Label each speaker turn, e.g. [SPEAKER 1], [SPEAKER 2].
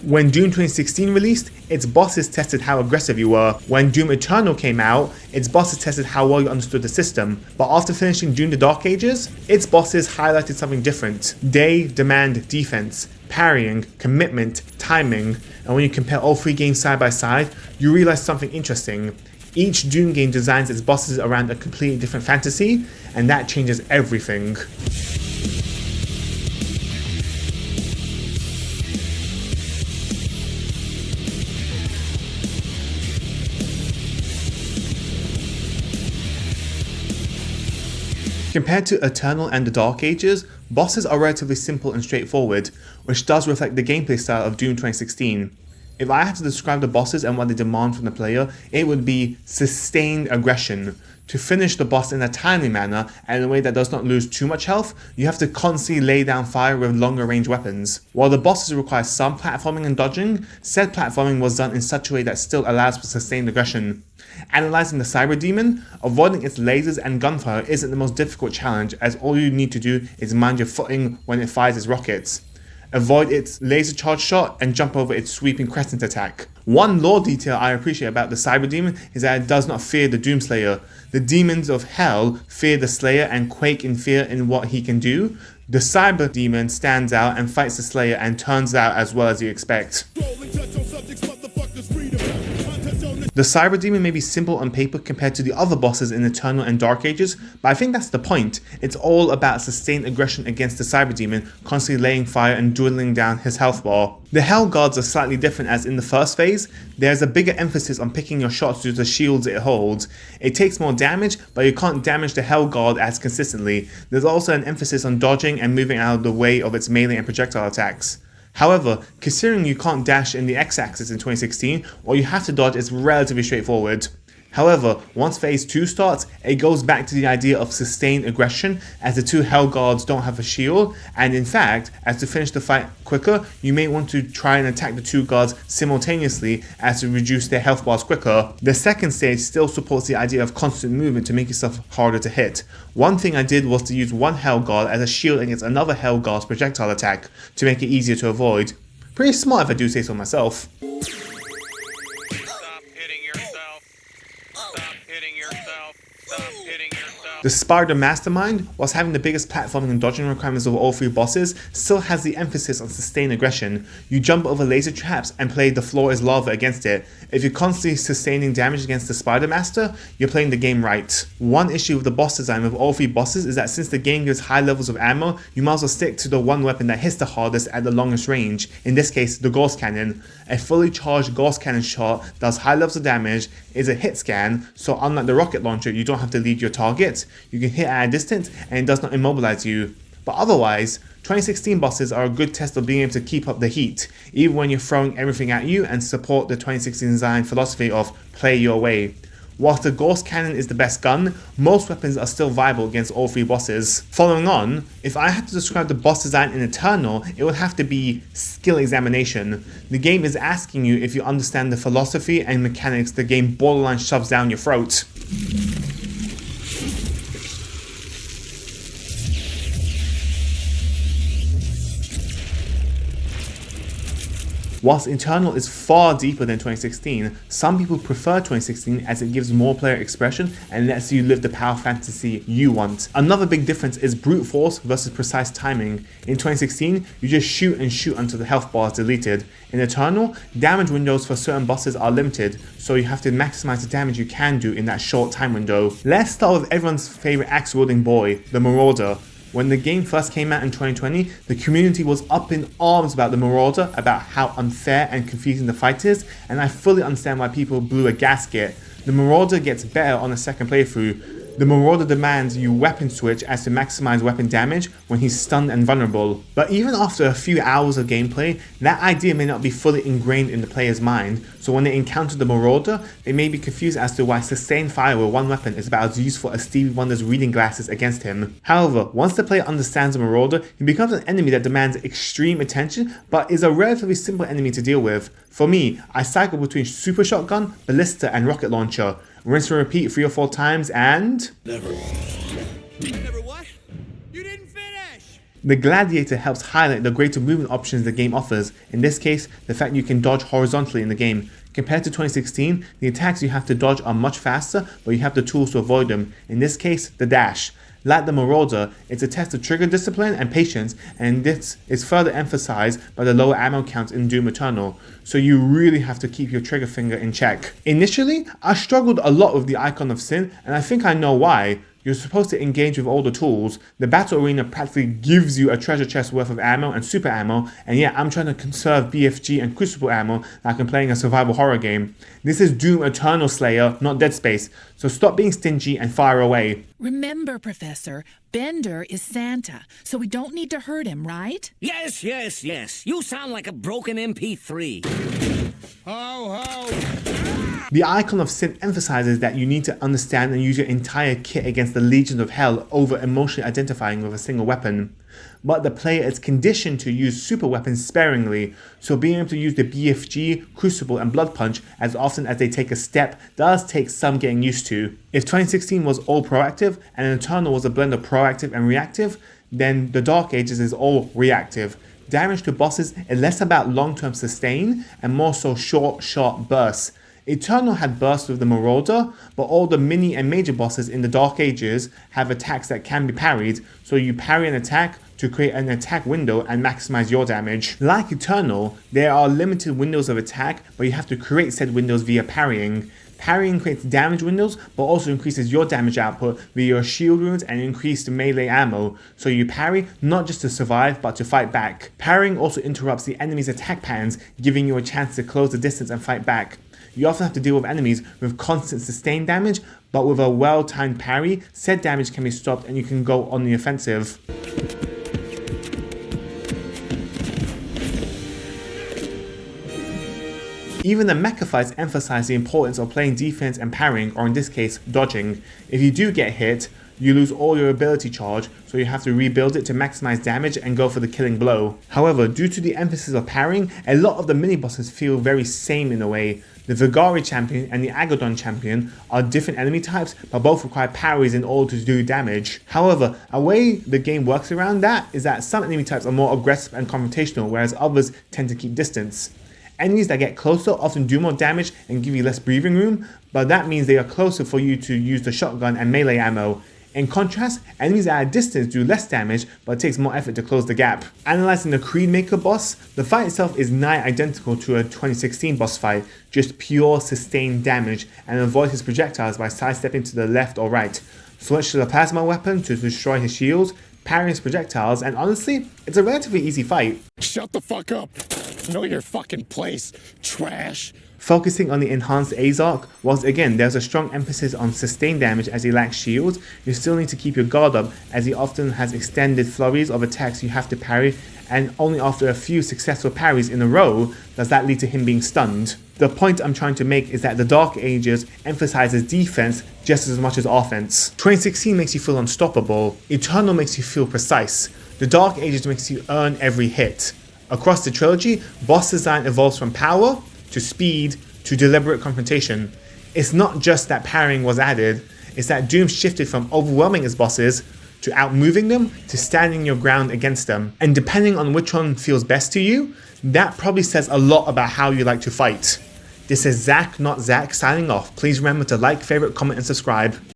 [SPEAKER 1] When Doom 2016 released, its bosses tested how aggressive you were. When Doom Eternal came out, its bosses tested how well you understood the system. But after finishing Doom the Dark Ages, its bosses highlighted something different. They demand defense, parrying, commitment, timing, and when you compare all three games side by side, you realize something interesting. Each Doom game designs its bosses around a completely different fantasy, and that changes everything. Compared to Eternal and the Dark Ages, bosses are relatively simple and straightforward, which does reflect the gameplay style of Doom 2016. If I had to describe the bosses and what they demand from the player, it would be sustained aggression. To finish the boss in a timely manner and in a way that does not lose too much health, you have to constantly lay down fire with longer range weapons. While the bosses require some platforming and dodging, said platforming was done in such a way that still allows for sustained aggression. Analyzing the Cyber Demon, avoiding its lasers and gunfire isn't the most difficult challenge, as all you need to do is mind your footing when it fires its rockets. Avoid its laser charge shot and jump over its sweeping crescent attack. One lore detail I appreciate about the Cyber Demon is that it does not fear the Doomslayer. The demons of hell fear the Slayer and quake in fear in what he can do. The Cyber Demon stands out and fights the Slayer and turns out as well as you expect. The Cyber Demon may be simple on paper compared to the other bosses in Eternal and Dark Ages, but I think that's the point. It's all about sustained aggression against the Cyber Demon, constantly laying fire and dwindling down his health bar. The Hell Guards are slightly different, as in the first phase, there's a bigger emphasis on picking your shots due to the shields it holds. It takes more damage, but you can't damage the Hell Guard as consistently. There's also an emphasis on dodging and moving out of the way of its melee and projectile attacks. However, considering you can't dash in the X-axis in 2016, or you have to dodge is relatively straightforward. However, once phase 2 starts, it goes back to the idea of sustained aggression, as the two Hell Guards don't have a shield, and in fact, as to finish the fight quicker, you may want to try and attack the two guards simultaneously as to reduce their health bars quicker. The second stage still supports the idea of constant movement to make yourself harder to hit. One thing I did was to use one Hell Guard as a shield against another Hell Guard's projectile attack, to make it easier to avoid. Pretty smart if I do say so myself. The Spider Mastermind, whilst having the biggest platforming and dodging requirements of all three bosses, still has the emphasis on sustained aggression. You jump over laser traps and play the floor is lava against it. If you're constantly sustaining damage against the Spider Master, you're playing the game right. One issue with the boss design with all three bosses is that since the game gives high levels of ammo, you might as well stick to the one weapon that hits the hardest at the longest range, in this case the Gauss Cannon. A fully charged Gauss Cannon shot does high levels of damage, is a hit scan, so unlike the rocket launcher you don't have to lead your target. You can hit at a distance and it does not immobilize you. But otherwise, 2016 bosses are a good test of being able to keep up the heat, even when you're throwing everything at you, and support the 2016 design philosophy of play your way. Whilst the Gauss Cannon is the best gun, most weapons are still viable against all three bosses. Following on, if I had to describe the boss design in Eternal, it would have to be skill examination. The game is asking you if you understand the philosophy and mechanics the game borderline shoves down your throat. Whilst Eternal is far deeper than 2016, some people prefer 2016 as it gives more player expression and lets you live the power fantasy you want. Another big difference is brute force versus precise timing. In 2016, you just shoot and shoot until the health bar is deleted. In Eternal, damage windows for certain bosses are limited, so you have to maximize the damage you can do in that short time window. Let's start with everyone's favorite axe-wielding boy, the Marauder. When the game first came out in 2020, the community was up in arms about the Marauder, about how unfair and confusing the fight is, and I fully understand why people blew a gasket. The Marauder gets better on a second playthrough. The Marauder demands you weapon switch as to maximize weapon damage when he's stunned and vulnerable. But even after a few hours of gameplay, that idea may not be fully ingrained in the player's mind, so when they encounter the Marauder, they may be confused as to why sustained fire with one weapon is about as useful as Stevie Wonder's reading glasses against him. However, once the player understands the Marauder, he becomes an enemy that demands extreme attention, but is a relatively simple enemy to deal with. For me, I cycle between Super Shotgun, Ballista and Rocket Launcher. Rinse and repeat 3 or 4 times and...
[SPEAKER 2] Never what? You didn't finish!
[SPEAKER 1] The Gladiator helps highlight the greater movement options the game offers, in this case, the fact you can dodge horizontally in the game. Compared to 2016, the attacks you have to dodge are much faster, but you have the tools to avoid them, in this case, the dash. Like the Marauder, it's a test of trigger discipline and patience, and this is further emphasized by the lower ammo count in Doom Eternal, so you really have to keep your trigger finger in check. Initially, I struggled a lot with the Icon of Sin, and I think I know why. You're supposed to engage with all the tools. The battle arena practically gives you a treasure chest worth of ammo and super ammo, and yet I'm trying to conserve BFG and Crucible ammo like I'm playing a survival horror game. This is Doom Eternal Slayer, not Dead Space, so stop being stingy and fire away.
[SPEAKER 2] Remember, Professor, Bender is Santa, so we don't need to hurt him, right?
[SPEAKER 3] Yes. You sound like a broken MP3.
[SPEAKER 4] Ho, ho!
[SPEAKER 1] The Icon of Sin emphasizes that you need to understand and use your entire kit against the legions of hell over emotionally identifying with a single weapon. But the player is conditioned to use super weapons sparingly, so being able to use the BFG, Crucible and Blood Punch as often as they take a step does take some getting used to. If 2016 was all proactive and Eternal was a blend of proactive and reactive, then the Dark Ages is all reactive. Damage to bosses is less about long-term sustain and more so short, sharp bursts. Eternal had bursts with the Marauder, but all the mini and major bosses in the Dark Ages have attacks that can be parried, so you parry an attack to create an attack window and maximize your damage. Like Eternal, there are limited windows of attack, but you have to create said windows via parrying. Parrying creates damage windows, but also increases your damage output via your shield runes and increased melee ammo, so you parry not just to survive, but to fight back. Parrying also interrupts the enemy's attack patterns, giving you a chance to close the distance and fight back. You often have to deal with enemies with constant sustained damage, but with a well-timed parry, said damage can be stopped and you can go on the offensive. Even the mecha fights emphasize the importance of playing defense and parrying, or in this case, dodging. If you do get hit, you lose all your ability charge, so you have to rebuild it to maximize damage and go for the killing blow. However, due to the emphasis of parrying, a lot of the mini-bosses feel very same in a way. The Vigari champion and the Agadon champion are different enemy types, but both require parries in order to do damage. However, a way the game works around that is that some enemy types are more aggressive and confrontational, whereas others tend to keep distance. Enemies that get closer often do more damage and give you less breathing room, but that means they are closer for you to use the shotgun and melee ammo. In contrast, enemies at a distance do less damage, but it takes more effort to close the gap. Analyzing the Creedmaker boss, the fight itself is nigh identical to a 2016 boss fight, just pure sustained damage, and avoid his projectiles by sidestepping to the left or right. Switch to the plasma weapon to destroy his shields, parry his projectiles, and honestly, it's a relatively easy fight.
[SPEAKER 4] Shut the fuck up! Know your fucking place, trash!
[SPEAKER 1] Focusing on the enhanced Azark, whilst again there's a strong emphasis on sustained damage as he lacks shields, you still need to keep your guard up as he often has extended flurries of attacks you have to parry, and only after a few successful parries in a row does that lead to him being stunned. The point I'm trying to make is that the Dark Ages emphasizes defense just as much as offense. 2016 makes you feel unstoppable, Eternal makes you feel precise, the Dark Ages makes you earn every hit. Across the trilogy, boss design evolves from power to speed to deliberate confrontation. It's not just that parrying was added, it's that Doom shifted from overwhelming his bosses to outmoving them to standing your ground against them. And depending on which one feels best to you, that probably says a lot about how you like to fight. This is Zach, not Zach, signing off. Please remember to like, favorite, comment, and subscribe.